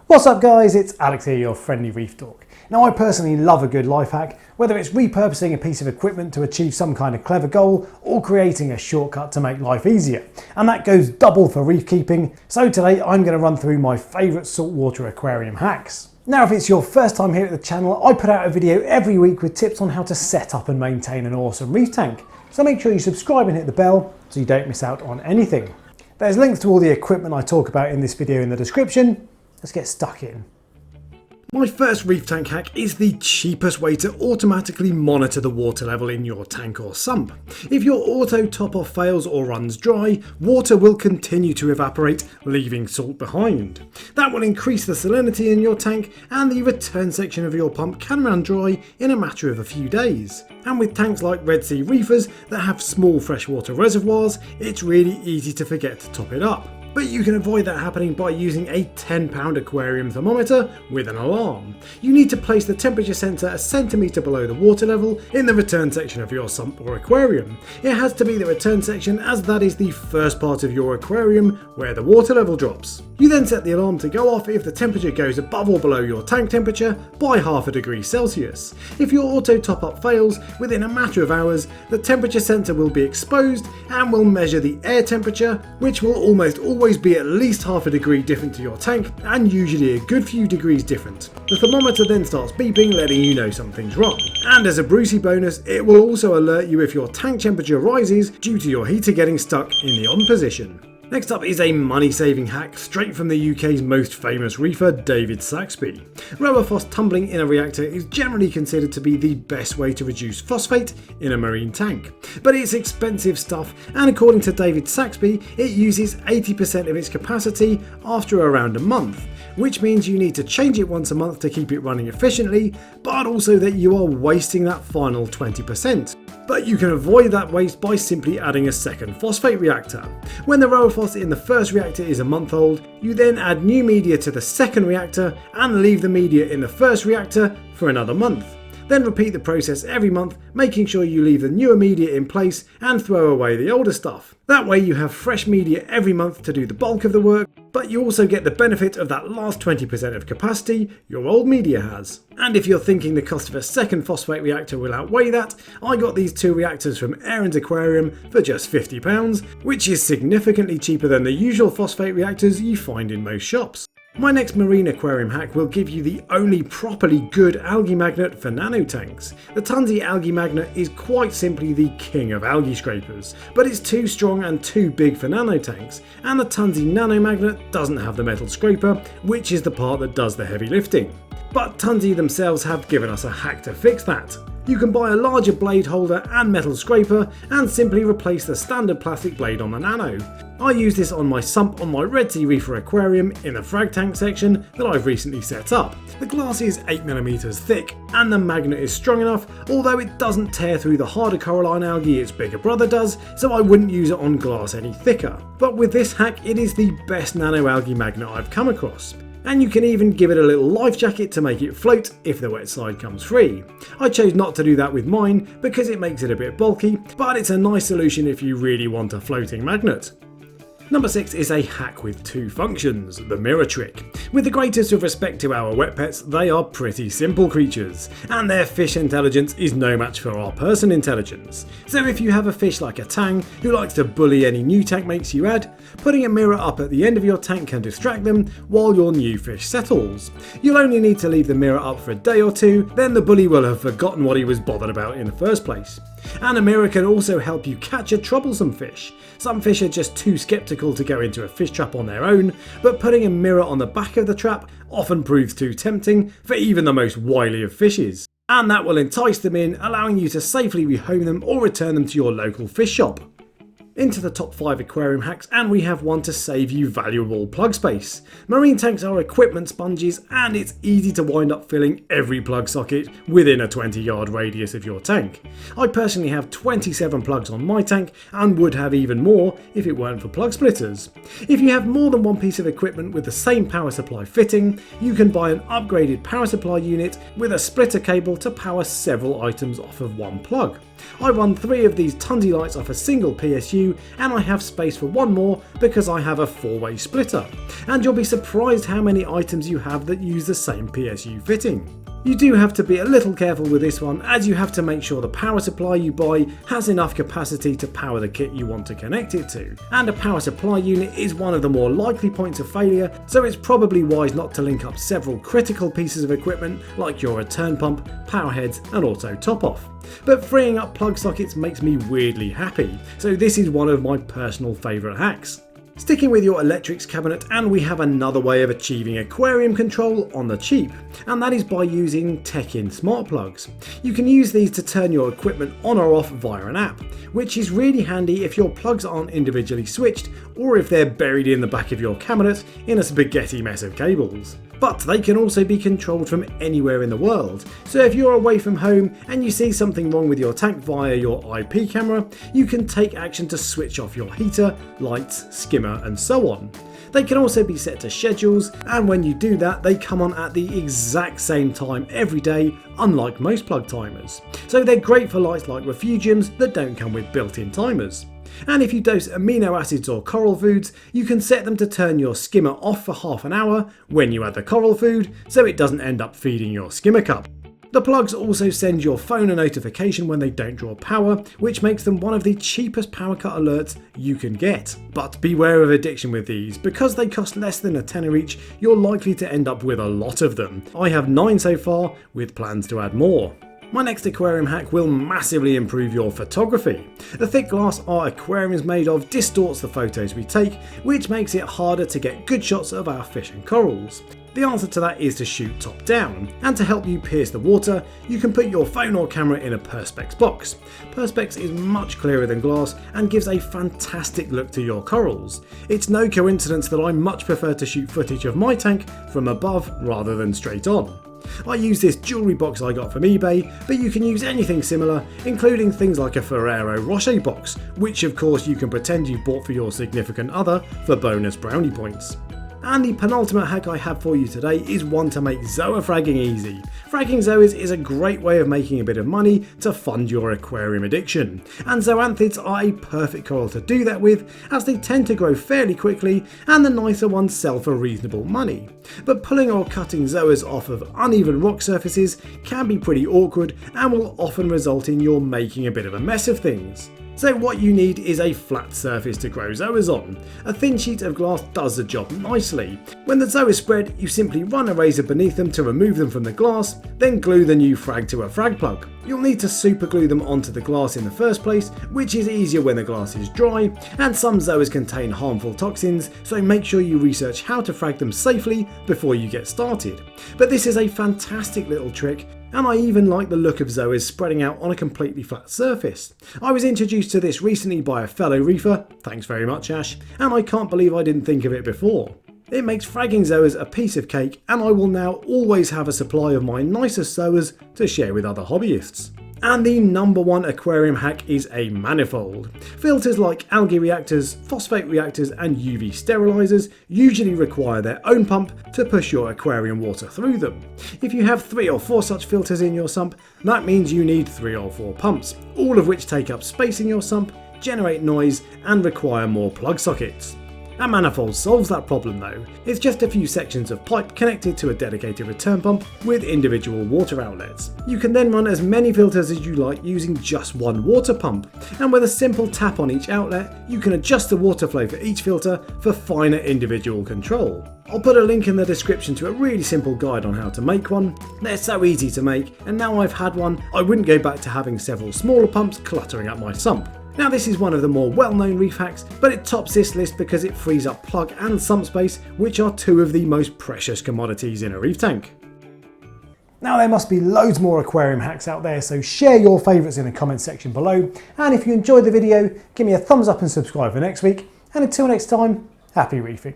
What's up guys, it's Alex here, your friendly reef dork. Now I personally love a good life hack, whether it's repurposing a piece of equipment to achieve some kind of clever goal or creating a shortcut to make life easier. And that goes double for reef keeping, so today I'm going to run through my favourite saltwater aquarium hacks. Now if it's your first time here at the channel, I put out a video every week with tips on how to set up and maintain an awesome reef tank. So make sure you subscribe and hit the bell so you don't miss out on anything. There's links to all the equipment I talk about in this video in the description. Let's get stuck in. My first reef tank hack is the cheapest way to automatically monitor the water level in your tank or sump. If your auto top off fails or runs dry, water will continue to evaporate, leaving salt behind. That will increase the salinity in your tank, and the return section of your pump can run dry in a matter of a few days. And with tanks like Red Sea reefers that have small freshwater reservoirs, it's really easy to forget to top it up. But you can avoid that happening by using a 10-pound aquarium thermometer with an alarm. You need to place the temperature sensor a centimetre below the water level in the return section of your sump or aquarium. It has to be the return section, as that is the first part of your aquarium where the water level drops. You then set the alarm to go off if the temperature goes above or below your tank temperature by half a degree Celsius. If your auto top up fails, within a matter of hours, the temperature sensor will be exposed and will measure the air temperature, which will almost always be at least half a degree different to your tank, and usually a good few degrees different. The thermometer then starts beeping, letting you know something's wrong. And as a Brucey bonus, it will also alert you if your tank temperature rises due to your heater getting stuck in the on position. Next up is a money-saving hack straight from the UK's most famous reefer, David Saxby. Rower phos tumbling in a reactor is generally considered to be the best way to reduce phosphate in a marine tank. But it's expensive stuff, and according to David Saxby, it uses 80% of its capacity after around a month, which means you need to change it once a month to keep it running efficiently, but also that you are wasting that final 20%. But you can avoid that waste by simply adding a second phosphate reactor. When the rower phos in the first reactor is a month old, you then add new media to the second reactor and leave the media in the first reactor for another month. Then repeat the process every month, making sure you leave the newer media in place and throw away the older stuff. That way you have fresh media every month to do the bulk of the work, but you also get the benefit of that last 20% of capacity your old media has. And if you're thinking the cost of a second phosphate reactor will outweigh that, I got these two reactors from Aaron's Aquarium for just £50, which is significantly cheaper than the usual phosphate reactors you find in most shops. My next marine aquarium hack will give you the only properly good algae magnet for nano tanks. The Tunzi algae magnet is quite simply the king of algae scrapers, but it's too strong and too big for nano tanks, and the Tunzi nano magnet doesn't have the metal scraper, which is the part that does the heavy lifting. But Tunzi themselves have given us a hack to fix that. You can buy a larger blade holder and metal scraper and simply replace the standard plastic blade on the nano. I use this on my sump on my Red Sea Reefer aquarium in the frag tank section that I've recently set up. The glass is 8mm thick and the magnet is strong enough, although it doesn't tear through the harder coralline algae its bigger brother does, so I wouldn't use it on glass any thicker. But with this hack, it is the best nano algae magnet I've come across. And you can even give it a little life jacket to make it float if the wet side comes free. I chose not to do that with mine because it makes it a bit bulky, but it's a nice solution if you really want a floating magnet. Number 6 is a hack with two functions, the mirror trick. With the greatest of respect to our wet pets, they are pretty simple creatures, and their fish intelligence is no match for our person intelligence. So if you have a fish like a tang who likes to bully any new tank mates you add, putting a mirror up at the end of your tank can distract them while your new fish settles. You'll only need to leave the mirror up for a day or two, then the bully will have forgotten what he was bothered about in the first place. And a mirror can also help you catch a troublesome fish. Some fish are just too skeptical to go into a fish trap on their own, but putting a mirror on the back of the trap often proves too tempting for even the most wily of fishes. And that will entice them in, allowing you to safely rehome them or return them to your local fish shop. Into the top 5 aquarium hacks, and we have one to save you valuable plug space. Marine tanks are equipment sponges, and it's easy to wind up filling every plug socket within a 20-yard radius of your tank. I personally have 27 plugs on my tank and would have even more if it weren't for plug splitters. If you have more than one piece of equipment with the same power supply fitting, you can buy an upgraded power supply unit with a splitter cable to power several items off of one plug. I run 3 of these Tunsy lights off a single PSU, and I have space for one more because I have a 4-way splitter. And you'll be surprised how many items you have that use the same PSU fitting. You do have to be a little careful with this one, as you have to make sure the power supply you buy has enough capacity to power the kit you want to connect it to. And a power supply unit is one of the more likely points of failure, so it's probably wise not to link up several critical pieces of equipment like your return pump, power heads and auto top off. But freeing up plug sockets makes me weirdly happy, so this is one of my personal favourite hacks. Sticking with your electrics cabinet, and we have another way of achieving aquarium control on the cheap, and that is by using Teckin smart plugs. You can use these to turn your equipment on or off via an app, which is really handy if your plugs aren't individually switched or if they're buried in the back of your cabinet in a spaghetti mess of cables. But they can also be controlled from anywhere in the world, so if you're away from home and you see something wrong with your tank via your IP camera, you can take action to switch off your heater, lights, skimmer and so on. They can also be set to schedules, and when you do that they come on at the exact same time every day, unlike most plug timers. So they're great for lights like refugiums that don't come with built-in timers. And if you dose amino acids or coral foods, you can set them to turn your skimmer off for half an hour when you add the coral food, so it doesn't end up feeding your skimmer cup. The plugs also send your phone a notification when they don't draw power, which makes them one of the cheapest power cut alerts you can get. But beware of addiction with these, because they cost less than a tenner each, you're likely to end up with a lot of them. I have 9 so far, with plans to add more. My next aquarium hack will massively improve your photography. The thick glass our aquarium is made of distorts the photos we take, which makes it harder to get good shots of our fish and corals. The answer to that is to shoot top down, and to help you pierce the water, you can put your phone or camera in a Perspex box. Perspex is much clearer than glass and gives a fantastic look to your corals. It's no coincidence that I much prefer to shoot footage of my tank from above rather than straight on. I use this jewellery box I got from eBay, but you can use anything similar, including things like a Ferrero Rocher box, which of course you can pretend you bought for your significant other for bonus brownie points. And the penultimate hack I have for you today is one to make zoa fragging easy. Fragging zoas is a great way of making a bit of money to fund your aquarium addiction, and zoanthids are a perfect coral to do that with, as they tend to grow fairly quickly and the nicer ones sell for reasonable money. But pulling or cutting zoas off of uneven rock surfaces can be pretty awkward and will often result in your making a bit of a mess of things. So what you need is a flat surface to grow zoas on. A thin sheet of glass does the job nicely. When the zoas spread, you simply run a razor beneath them to remove them from the glass, then glue the new frag to a frag plug. You'll need to super glue them onto the glass in the first place, which is easier when the glass is dry, and some zoas contain harmful toxins, so make sure you research how to frag them safely before you get started. But this is a fantastic little trick, and I even like the look of zoas spreading out on a completely flat surface. I was introduced to this recently by a fellow reefer, thanks very much Ash, and I can't believe I didn't think of it before. It makes fragging zoas a piece of cake, and I will now always have a supply of my nicest zoas to share with other hobbyists. And the number one aquarium hack is a manifold. Filters like algae reactors, phosphate reactors and UV sterilizers usually require their own pump to push your aquarium water through them. If you have 3 or 4 such filters in your sump, that means you need 3 or 4 pumps, all of which take up space in your sump, generate noise and require more plug sockets. A manifold solves that problem though. It's just a few sections of pipe connected to a dedicated return pump with individual water outlets. You can then run as many filters as you like using just one water pump, and with a simple tap on each outlet, you can adjust the water flow for each filter for finer individual control. I'll put a link in the description to a really simple guide on how to make one. They're so easy to make, and now I've had one, I wouldn't go back to having several smaller pumps cluttering up my sump. Now this is one of the more well-known reef hacks, but it tops this list because it frees up plug and sump space, which are 2 of the most precious commodities in a reef tank. Now there must be loads more aquarium hacks out there, so share your favourites in the comment section below, and if you enjoyed the video, give me a thumbs up and subscribe for next week, and until next time, happy reefing.